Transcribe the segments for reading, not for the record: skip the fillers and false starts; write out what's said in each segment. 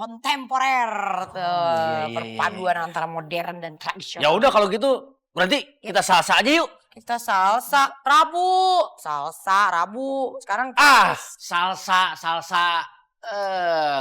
kontemporer tuh. Perpaduan antara modern dan tradisional. Ya udah kalau gitu berarti kita salsa aja yuk. Kita salsa Rabu. Sekarang salsa.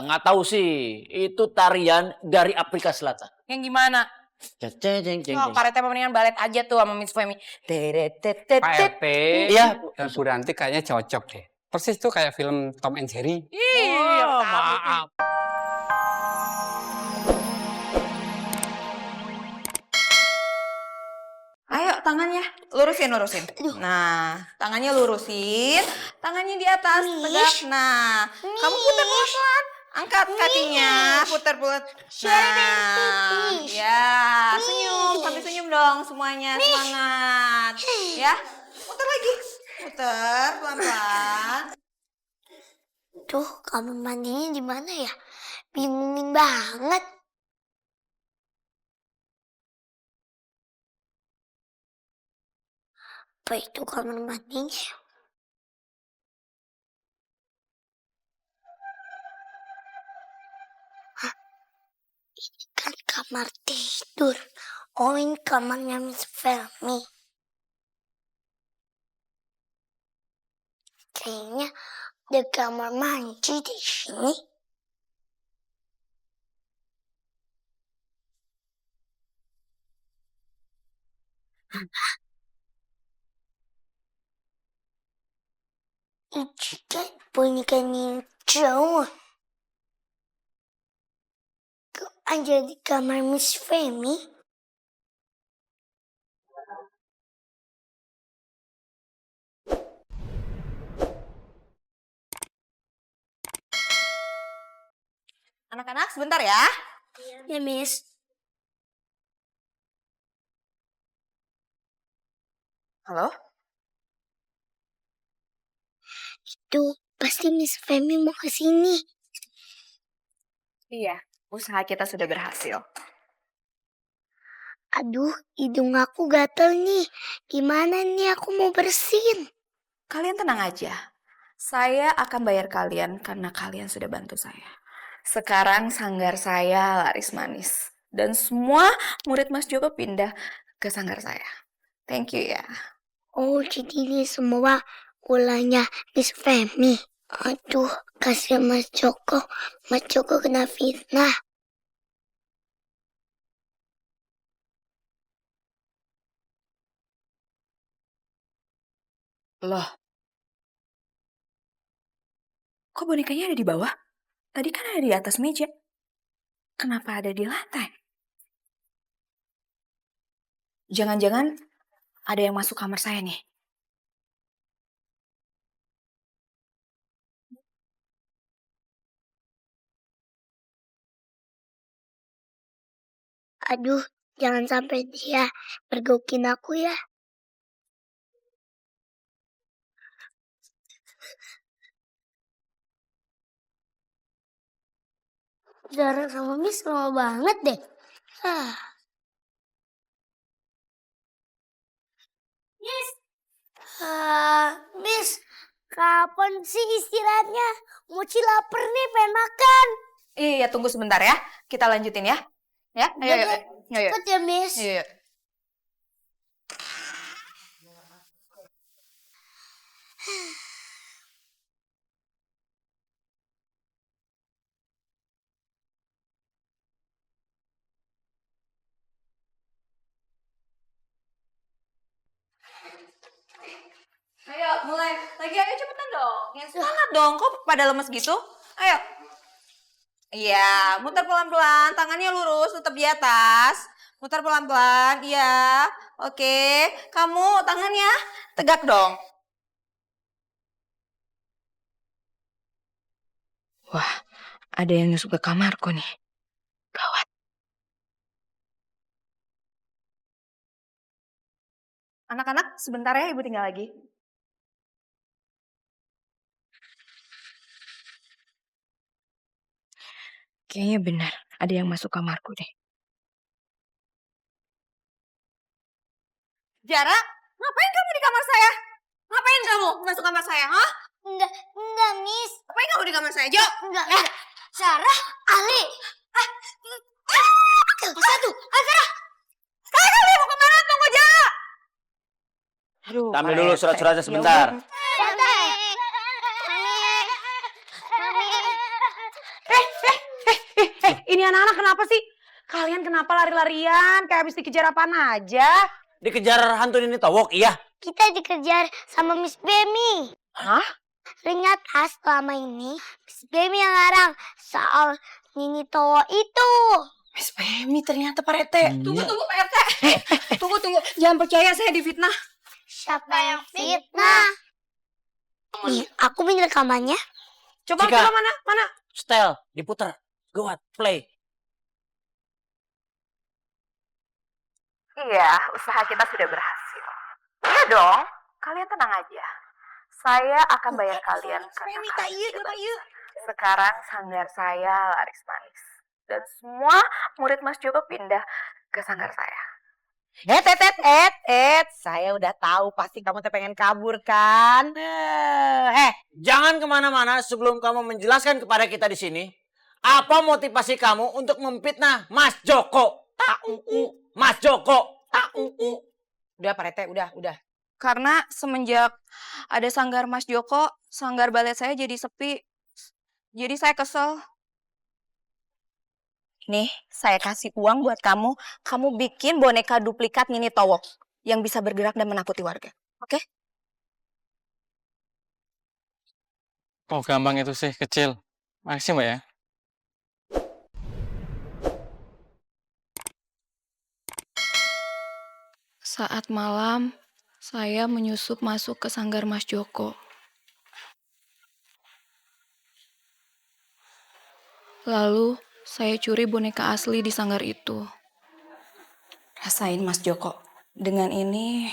Nggak tahu sih. Itu tarian dari Afrika Selatan. yang gimana? Pak RT mendingan balet aja tuh sama Miss Femi. Pak RT, iya. Bu Ranti kayaknya cocok deh. Persis tuh kayak film Tom and Jerry. Iya, maaf. Ayo tangannya lurusin. Nah, tangannya lurusin, tangannya di atas, tegak. Nah, kamu putar pelan-pelan. Angkat kakinya, putar. Nah, ya, senyum, sampai senyum dong semuanya, semangat. Ya, putar lagi, putar pelan-pelan. Tuh, kamar mandinya di mana ya? Bingungin banget. Apa itu kamar mandinya? Hah? Ini kan kamar tidur. Oh, ini kamarnya Miss Femi. Kayaknya ada kamar mandi di sini. Itu kan bonekanya cowok. Kok ada di kamar Miss Femi? Anak-anak sebentar ya. Ya, Miss. Halo? Itu pasti Miss Femi mau ke sini. Iya, usaha kita sudah berhasil. Aduh, hidung aku gatel nih. Gimana nih aku mau bersihin? Kalian tenang aja. Saya akan bayar kalian karena kalian sudah bantu saya. Sekarang sanggar saya laris manis. Dan semua murid Mas Joko pindah ke sanggar saya. Thank you ya. Oh, jadi ini semua ulahnya Miss Femi. Aduh, kasihan Mas Joko. Mas Joko kena fitnah. Loh. Kok bonekanya ada di bawah? Tadi kan ada di atas meja. Kenapa ada di lantai? Jangan-jangan ada yang masuk kamar saya nih. Aduh, jangan sampai dia pergokin aku ya. Zara sama Miss lama banget deh. Miss, kapan sih istirahatnya? Mochi lapar nih, pengen makan. Iya, tunggu sebentar ya. Kita lanjutin ya. Ya, ayo. Cepet ya, Miss. Iya. Ayo, mulai. Lagi ayo cepetan dong. Yang semangat dong. Kok pada lemes gitu? Ayo. Iya, muter pelan-pelan. Tangannya lurus, tetap di atas. Muter pelan-pelan. Iya. Oke. Kamu tangannya tegak dong. Wah, ada yang nyusup ke kamarku nih. Gawat. Anak-anak, sebentar ya, Ibu tinggal lagi. Kayaknya benar, ada yang masuk kamarku deh. Jara, ngapain kamu di kamar saya? Ngapain kamu masuk kamar saya, hah? Enggak, Miss. Ngapain kamu di kamar saya, Jo? Enggak. Sarah, Ali. Satu, Sarah. Kali mau kemana? Tunggu aja. Aduh. Ambil dulu surat-suratnya sebentar. Ini anak-anak kenapa sih? Kalian kenapa lari-larian? Kayak habis dikejar apaan aja? Dikejar hantu Nini Tawok, iya. Kita dikejar sama Miss Bemi. Hah? Ternyata selama ini Miss Bemi yang ngarang soal Nini Towo itu. Miss Femi ternyata Pak Rete. Tunggu, Pak Rete. Tunggu. Jangan percaya saya difitnah. Siapa yang fitnah? Nih, aku minta rekamannya. Coba Cika. mana? Setel, diputar. Go ahead, play. Iya, usaha kita sudah berhasil. Iya dong, kalian tenang aja. Saya akan bayar kalian karena sekarang sanggar saya laris manis. Dan semua murid Mas Joko pindah ke sanggar saya. Saya udah tahu pasti kamu tuh pengen kabur kan? Jangan kemana-mana sebelum kamu menjelaskan kepada kita di sini. Apa motivasi kamu untuk memfitnah Mas Joko? Mas Joko. Udah Pak Rete, udah. Karena semenjak ada sanggar Mas Joko, sanggar balet saya jadi sepi. Jadi saya kesel. Nih, saya kasih uang buat kamu. Kamu bikin boneka duplikat Nini Towok yang bisa bergerak dan menakuti warga. Oke? Oh gampang itu sih, kecil. Makasih Mbak ya. Saat malam, saya menyusup masuk ke sanggar Mas Joko. Lalu, saya curi boneka asli di sanggar itu. Rasain Mas Joko. Dengan ini,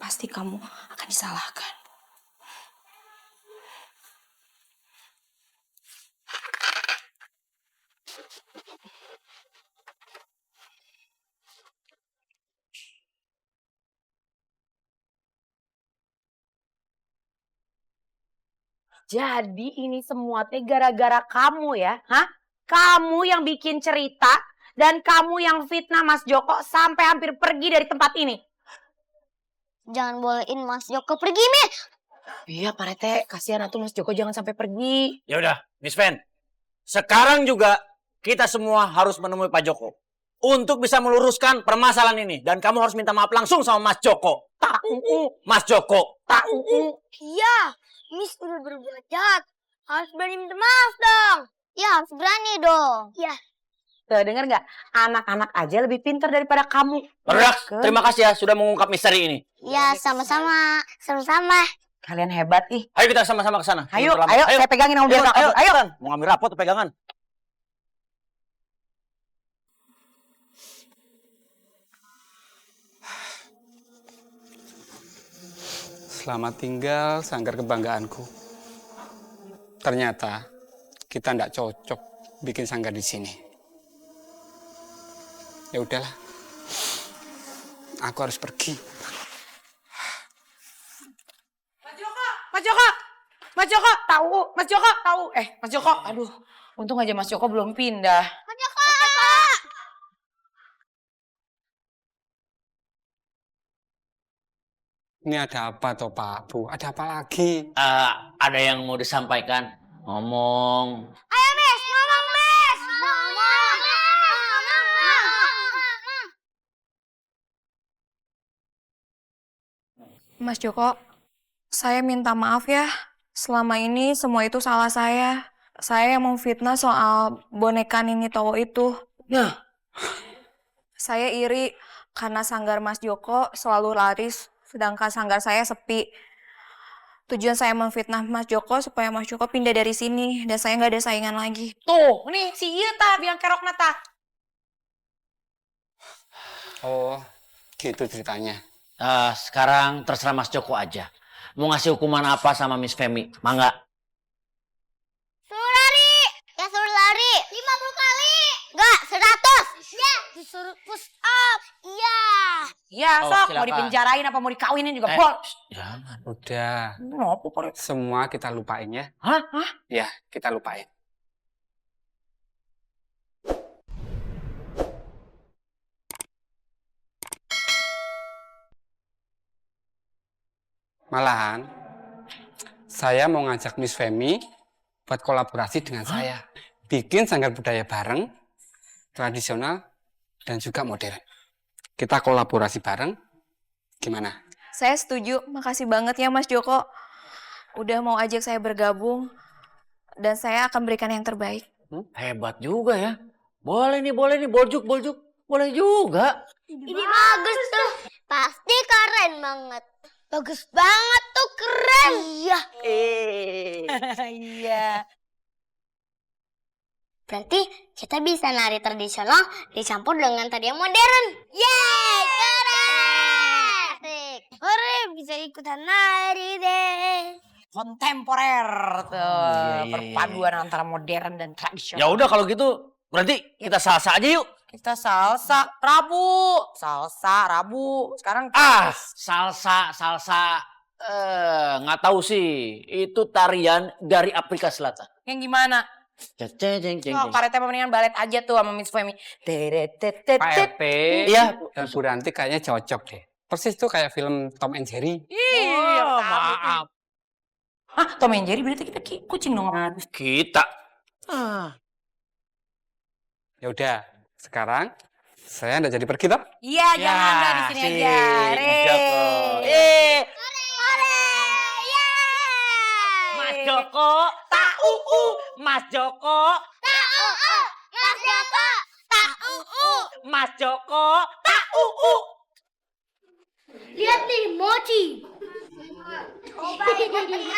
pasti kamu akan disalahkan. Jadi ini semua teh gara-gara kamu ya, hah? Kamu yang bikin cerita dan kamu yang fitnah Mas Joko sampai hampir pergi dari tempat ini. Jangan bolehin Mas Joko pergi, Mi. Iya Pak Rete, kasihan atuh Mas Joko jangan sampai pergi. Ya udah, Miss Fen. Sekarang juga kita semua harus menemui Pak Joko untuk bisa meluruskan permasalahan ini dan kamu harus minta maaf langsung sama Mas Joko. Mas Joko. Iya, Miss udah berbuat jahat. Harus berani minta maaf dong. Ya, harus berani dong. Ya. Tuh, denger nggak? Anak-anak aja lebih pintar daripada kamu. Relax, terima kasih ya sudah mengungkap misteri ini. Ya, sama-sama. Sama-sama. Kalian hebat ih. Ayo kita sama-sama ke sana. Ayo, Jangan terlambat. saya pegangin kamu biar nggak kabur. Ayo. Cepetan. Mau ngambil rapot tuh pegangan. Selamat tinggal sanggar kebanggaanku. Ternyata kita ndak cocok bikin sanggar di sini. Ya udahlah. Aku harus pergi. Mas Joko, tahu. Mas Joko, aduh. Untung aja Mas Joko belum pindah. Ini ada apa toh Pak Bu? Ada apa lagi? Ada yang mau disampaikan. Ngomong. Ayo, Miss. Ngomong, Miss. Mas Joko, saya minta maaf ya. Selama ini semua itu salah saya. Saya yang memfitnah soal boneka Nini Towo itu. Nah. Saya iri karena sanggar Mas Joko selalu laris, sedangkan sanggar saya sepi. Tujuan saya memfitnah Mas Joko supaya Mas Joko pindah dari sini dan saya nggak ada saingan lagi. Tuh, nih si iya ta biang kerok nata. Oh, gitu ceritanya. Sekarang terserah Mas Joko aja. Mau ngasih hukuman apa sama Miss Femi? Mangga. Suruh lari. Ya suruh lari. 50 kali. Enggak, 100. Ya, disuruh push up. Iya. Ya, Oh, sok mau silakan. dipenjarain apa mau dikawinin juga bol. Jangan. Udah, Ngopo Pak? semua kita lupain ya. Hah? Ya, kita lupain. Malahan, saya mau ngajak Miss Femi buat kolaborasi dengan saya. Bikin sanggar budaya bareng, tradisional, dan juga modern. Kita kolaborasi bareng, gimana? Saya setuju, makasih banget ya Mas Joko. Udah mau ajak saya bergabung, dan saya akan berikan yang terbaik. Hebat juga ya. Boleh nih, boljuk. Boleh juga. Ini bagus tuh. Pasti keren banget. Bagus banget tuh, keren. Iya. Iya. Berarti kita bisa nari tradisional dicampur dengan tari yang modern. Yeay, keren. Asik. Hore, bisa ikutan nari deh. Kontemporer tuh. Iya. Perpaduan antara modern dan tradisional. Ya udah kalau gitu, berarti kita salsa aja yuk. Kita salsa Rabu. Sekarang Salsa. Nggak tahu sih. Itu tarian dari Afrika Selatan. yang gimana? Oh, karetnya mendingan balet aja tuh sama Miss Femi. Pak RT Iya. dan Bu Ranti kayaknya cocok deh. Persis tuh kayak film Tom and Jerry. Iya, maaf. Hah, Tom and Jerry berarti kita kucing dong. Kita. Ya udah, sekarang saya nggak jadi pergi toh? Iya, Ya, jangan dah di sini sih, aja. Joko. Mas Joko, Mas Joko, Mas Joko. Lihat nih, mochi. Coba ini.